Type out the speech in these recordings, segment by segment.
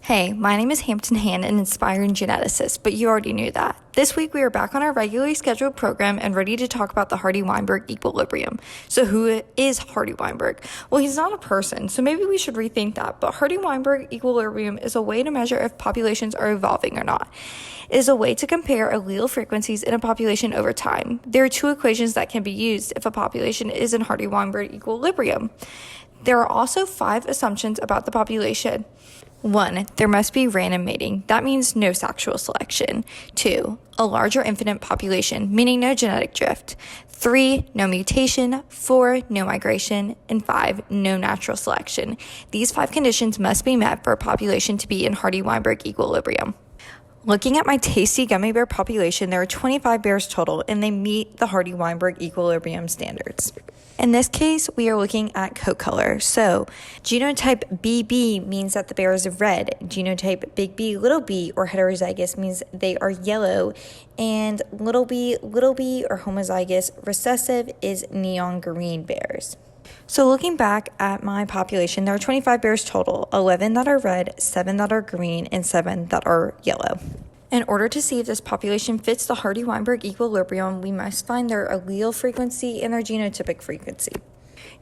Hey, my name is Hampton Han, an inspiring geneticist, but you already knew that. This week we are back on our regularly scheduled program and ready to talk about the Hardy-Weinberg equilibrium. So who is Hardy-Weinberg? Well, he's not a person, so maybe we should rethink that, but Hardy-Weinberg equilibrium is a way to measure if populations are evolving or not. It is a way to compare allele frequencies in a population over time. There are two equations that can be used if a population is in Hardy-Weinberg equilibrium. There are also 5 assumptions about the population. 1. There must be random mating. That means no sexual selection. 2. A large or infinite population, meaning no genetic drift. 3. No mutation. 4. No migration. And 5. No natural selection. These 5 conditions must be met for a population to be in Hardy-Weinberg equilibrium. Looking at my tasty gummy bear population, there are 25 bears total, and they meet the Hardy-Weinberg equilibrium standards. In this case, we are looking at coat color. So, genotype BB means that the bear is red. Genotype big B, little b, or heterozygous means they are yellow. And little b, or homozygous recessive is neon green bears. So looking back at my population, there are 25 bears total, 11 that are red, 7 that are green, and 7 that are yellow. In order to see if this population fits the Hardy-Weinberg equilibrium, we must find their allele frequency and their genotypic frequency.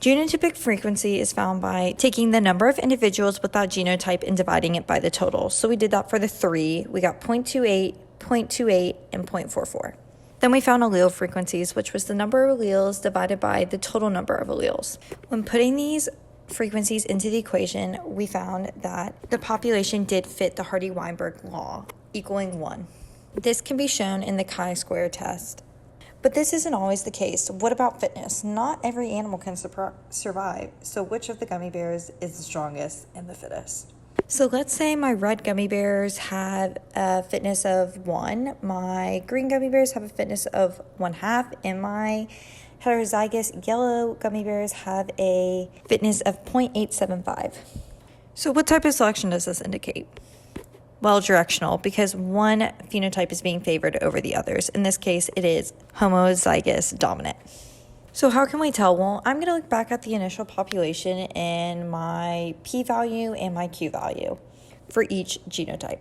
Genotypic frequency is found by taking the number of individuals with that genotype and dividing it by the total. So we did that for the 3. We got 0.28, 0.28, and 0.44. Then we found allele frequencies, which was the number of alleles divided by the total number of alleles. When putting these frequencies into the equation, we found that the population did fit the Hardy-Weinberg law, equaling 1. This can be shown in the chi-square test. But this isn't always the case. What about fitness? Not every animal can survive, so which of the gummy bears is the strongest and the fittest? So let's say my red gummy bears have a fitness of 1, my green gummy bears have a fitness of 1/2, and my heterozygous yellow gummy bears have a fitness of 0.875. So what type of selection does this indicate? Well, directional, because one phenotype is being favored over the others. In this case, it is homozygous dominant. So how can we tell? Well, I'm going to look back at the initial population and my p-value and my q-value for each genotype.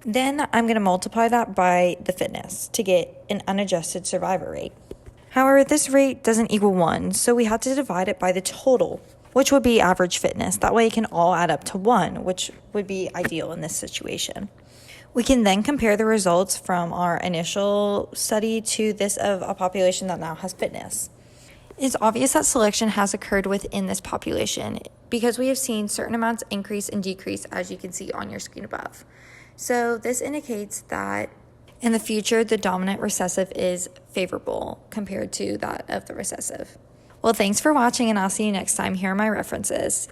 Then I'm going to multiply that by the fitness to get an unadjusted survivor rate. However, this rate doesn't equal 1, so we have to divide it by the total, which would be average fitness. That way it can all add up to 1, which would be ideal in this situation. We can then compare the results from our initial study to this of a population that now has fitness. It's obvious that selection has occurred within this population because we have seen certain amounts increase and decrease, as you can see on your screen above. So this indicates that in the future, the dominant recessive is favorable compared to that of the recessive. Well, thanks for watching, and I'll see you next time. Here are my references.